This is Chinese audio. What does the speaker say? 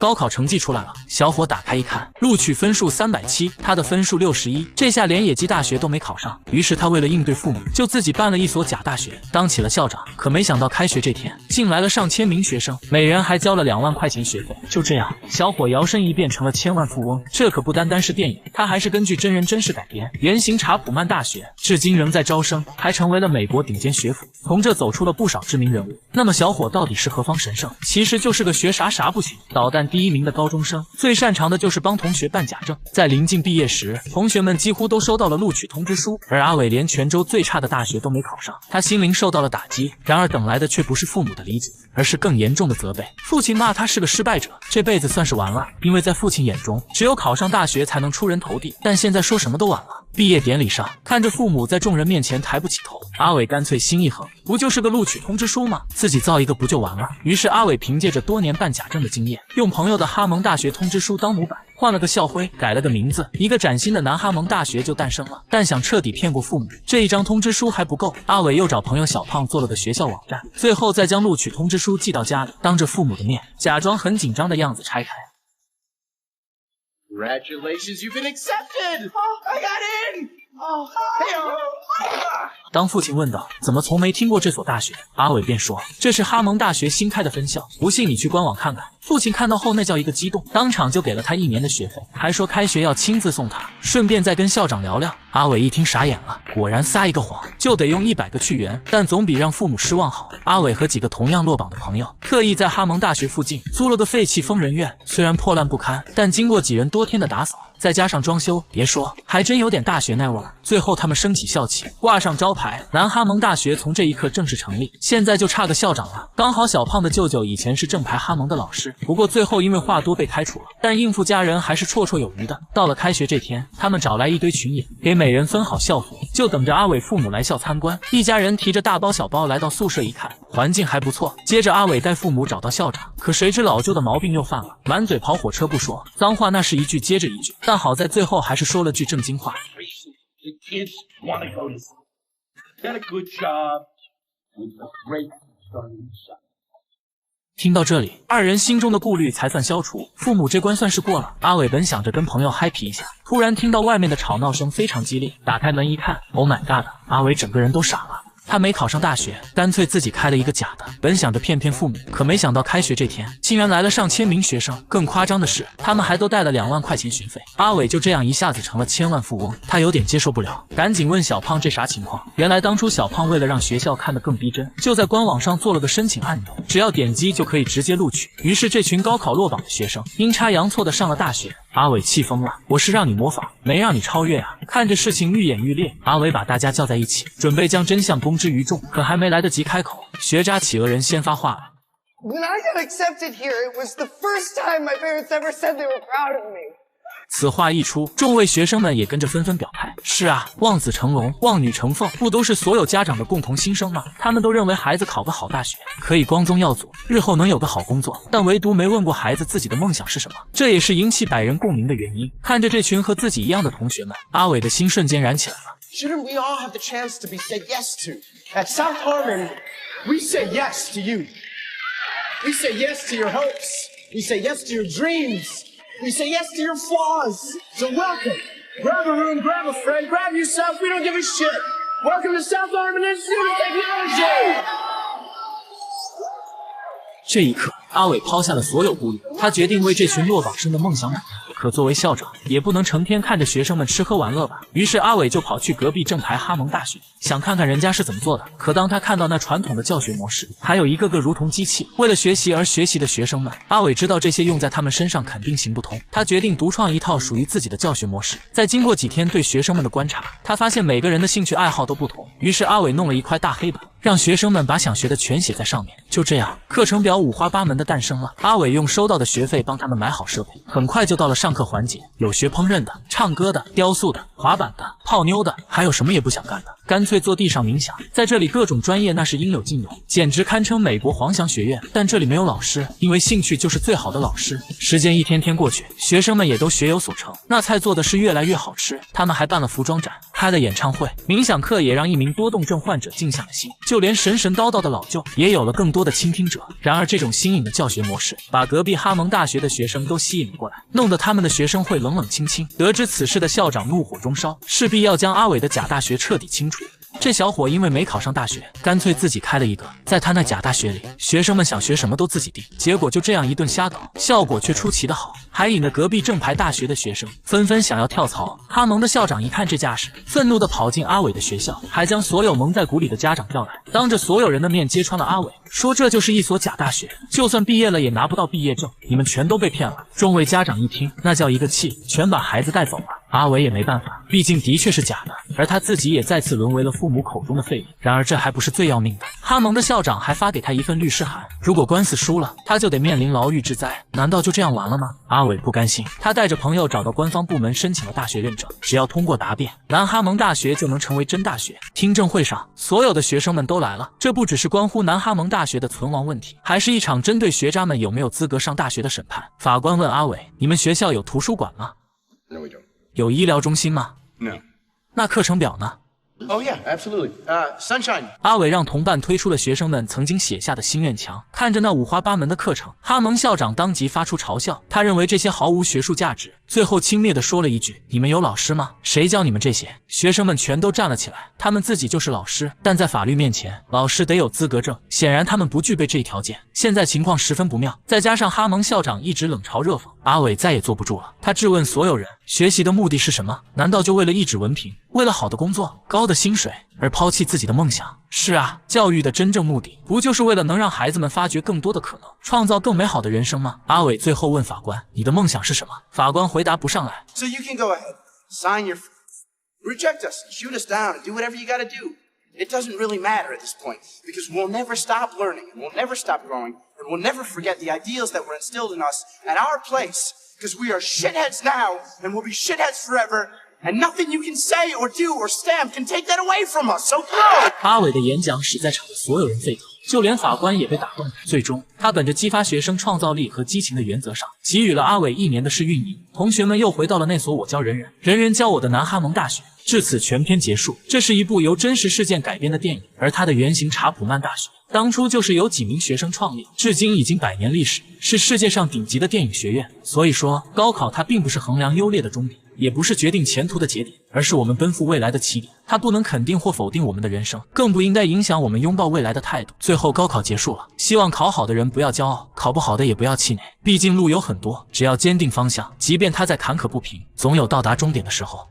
高考成绩出来了，小伙打开一看，录取分数370，他的分数61，这下连野鸡大学都没考上。于是他为了应对父母，就自己办了一所假大学，当起了校长。可没想到开学这天，进来了上千名学生，每人还交了2万块钱学费。就这样，小伙摇身一变成了千万富翁。这可不单单是电影，他还是根据真人真事改编。原型查普曼大学至今仍在招生，还成为了美国顶尖学府，从这走出了不少知名人物。那么小伙到底是何方神圣？其实就是个学啥啥不行，捣蛋第1名的高中生，最擅长的就是帮同学办假证。在临近毕业时，同学们几乎都收到了录取通知书，而阿伟连泉州最差的大学都没考上，他心灵受到了打击。然而等来的却不是父母的理解，而是更严重的责备。父亲骂他是个失败者，这辈子算是完了，因为在父亲眼中，只有考上大学才能出人头地。但现在说什么都晚了。毕业典礼上，看着父母在众人面前抬不起头，阿伟干脆心一横，不就是个录取通知书吗？自己造一个不就完了？于是阿伟凭借着多年办假证的经验，用朋友的哈蒙大学通知书当模板，换了个校徽，改了个名字，一个崭新的南哈蒙大学就诞生了。但想彻底骗过父母，这一张通知书还不够，阿伟又找朋友小胖做了个学校网站，最后再将录取通知书寄到家里，当着父母的面，假装很紧张的样子拆开。Congratulations, you've been accepted! I got in! Hey, 当父亲问道怎么从没听过这所大学，阿伟便说这是哈蒙大学新开的分校，不信你去官网看看。父亲看到后那叫一个激动，当场就给了他1年的学费，还说开学要亲自送他，顺便再跟校长聊聊。阿伟一听傻眼了，果然撒一个谎就得用100个去圆，但总比让父母失望好。阿伟和几个同样落榜的朋友，特意在哈蒙大学附近租了个废弃疯人院，虽然破烂不堪，但经过几人多天的打扫，再加上装修，别说还真有点大学那味儿。最后他们升起校旗，挂上招牌，南哈蒙大学从这一刻正式成立，现在就差个校长了。刚好小胖的舅舅以前是正牌哈蒙的老师，不过最后因为话多被开除了，但应付家人还是绰绰有余的。到了开学这天，他们找来一堆群演，给每人分好校服，就等着阿伟父母来校参观。一家人提着大包小包来到宿舍一看，环境还不错。接着阿伟带父母找到校长，可谁知老舅的毛病又犯了，满嘴跑火车不说，脏话那是一句接着一句，但好在最后还是说了句正经话。The kids want to go to school. Got a good job with a great starting shot. 听到这里，二人心中的顾虑才算消除，父母这关算是过了。阿伟本想着跟朋友 happy 一下，突然听到外面的吵闹声非常激烈，打开门一看 ，Oh my god！ 阿伟整个人都傻了。他没考上大学，干脆自己开了一个假的，本想着骗骗父母，可没想到开学这天竟然来了上千名学生。更夸张的是，他们还都带了2万块钱学费。阿伟就这样一下子成了千万富翁，他有点接受不了，赶紧问小胖这啥情况。原来当初小胖为了让学校看得更逼真，就在官网上做了个申请按钮，只要点击就可以直接录取。于是这群高考落榜的学生阴差阳错的上了大学。阿伟气疯了，我是让你模仿，没让你超越啊！看着事情愈演愈烈，阿伟把大家叫在一起，准备将真相公之于众。可还没来得及开口，学渣企鹅人先发话了。When I got accepted here, it was the first time my parents ever said they were proud of me. 此话一出，众位学生们也跟着纷纷表态。是啊，望子成龙，望女成凤，不都是所有家长的共同心声吗？他们都认为孩子考个好大学，可以光宗耀祖，日后能有个好工作，但唯独没问过孩子自己的梦想是什么，这也是引起百人共鸣的原因。看着这群和自己一样的同学们，阿伟的心瞬间燃起来了。Shouldn't we all have the chance to be said yes to? At South Harmon, we say yes to you. We say yes to your hopes. We say yes to your dreams.We say yes to your flaws. So welcome. Grab a room, grab a friend, grab yourself. We don't give a shit. Welcome to South Harmon Institute of Technology. 这一刻，阿伟抛下了所有顾虑，他决定为这群落榜生的梦想买单。可作为校长，也不能成天看着学生们吃喝玩乐吧。于是阿伟就跑去隔壁正牌哈蒙大学，想看看人家是怎么做的。可当他看到那传统的教学模式，还有一个个如同机器为了学习而学习的学生们，阿伟知道这些用在他们身上肯定行不通。他决定独创一套属于自己的教学模式。在经过几天对学生们的观察，他发现每个人的兴趣爱好都不同。于是阿伟弄了一块大黑板，让学生们把想学的全写在上面。就这样，课程表五花八门的诞生了。阿伟用收到的学费帮他们买好设备，很快就到了上课环节，有学烹饪的、唱歌的、雕塑的、滑板的、泡妞的，还有什么也不想干的。干脆坐地上冥想。在这里各种专业那是应有尽有，简直堪称美国黄翔学院。但这里没有老师，因为兴趣就是最好的老师。时间一天天过去，学生们也都学有所成，那菜做的是越来越好吃。他们还办了服装展，开了演唱会，冥想课也让一名多动症患者静下了心，就连神神叨叨的老舅也有了更多的倾听者。然而这种新颖的教学模式把隔壁哈蒙大学的学生都吸引了过来，弄得他们的学生会冷冷清清。得知此事的校长怒火中烧，势必要将阿伟的假大学彻底清除。这小伙因为没考上大学，干脆自己开了一个。在他那假大学里，学生们想学什么都自己定，结果就这样一顿瞎搞，效果却出奇的好，还引得隔壁正牌大学的学生纷纷想要跳槽。哈蒙的校长一看这架势，愤怒地跑进阿伟的学校，还将所有蒙在鼓里的家长叫来，当着所有人的面揭穿了阿伟，说这就是一所假大学，就算毕业了也拿不到毕业证，你们全都被骗了。众位家长一听，那叫一个气，全把孩子带走了。阿伟也没办法，毕竟的确是假的，而他自己也再次沦为了父母口中的废物。然而这还不是最要命的，哈蒙的校长还发给他一份律师函，如果官司输了，他就得面临牢狱之灾。难道就这样完了吗？阿伟不甘心，他带着朋友找到官方部门申请了大学认证，只要通过答辩，南哈蒙大学就能成为真大学。听证会上，所有的学生们都来了，这不只是关乎南哈蒙大学的存亡问题，还是一场针对学渣们有没有资格上大学的审判。法官问阿伟：“你们学校有图书馆吗？” No, we don't. 有医疗中心吗？ No. 那课程表呢？ Oh, yeah, absolutely. Sunshine. 阿伟让同伴推出了学生们曾经写下的心愿墙，看着那五花八门的课程，哈蒙校长当即发出嘲笑，他认为这些毫无学术价值，最后轻蔑地说了一句：“你们有老师吗？谁教你们这些？”学生们全都站了起来，他们自己就是老师，但在法律面前，老师得有资格证，显然他们不具备这一条件。现在情况十分不妙，再加上哈蒙校长一直冷嘲热讽，阿伟再也坐不住了，他质问所有人：学习的目的是什么？难道就为了一纸文凭，为了好的工作、高的薪水而抛弃自己的梦想？是啊，教育的真正目的不就是为了能让孩子们发掘更多的可能，创造更美好的人生吗？阿伟最后问法官：“你的梦想是什么？”法官回答不上来。 So you can go ahead, sign your, reject us, shoot us down, and do whatever you got to do. It doesn't really matter at this point because we'll never stop learning, and we'll never stop growing, and we'll never forget the ideals that were instilled in us at our place because we are shitheads now and we'll be shitheads forever. And nothing you can say or do or stamp can take that away from us, so go! 阿伟的演讲使在场的所有人沸腾，就连法官也被打动了。最终，他本着激发学生创造力和激情的原则上，给予了阿伟1年的试运营。同学们又回到了那所我教人人，人人教我的南哈蒙大学。至此，全篇结束。这是一部由真实事件改编的电影，而它的原型查普曼大学当初就是由几名学生创立，至今已经100年历史，是世界上顶级的电影学院。所以说，高考它并不是衡量优劣的终点，也不是决定前途的节点，而是我们奔赴未来的起点。它不能肯定或否定我们的人生，更不应该影响我们拥抱未来的态度。最后，高考结束了，希望考好的人不要骄傲，考不好的也不要气馁。毕竟路有很多，只要坚定方向，即便它再坎坷不平，总有到达终点的时候。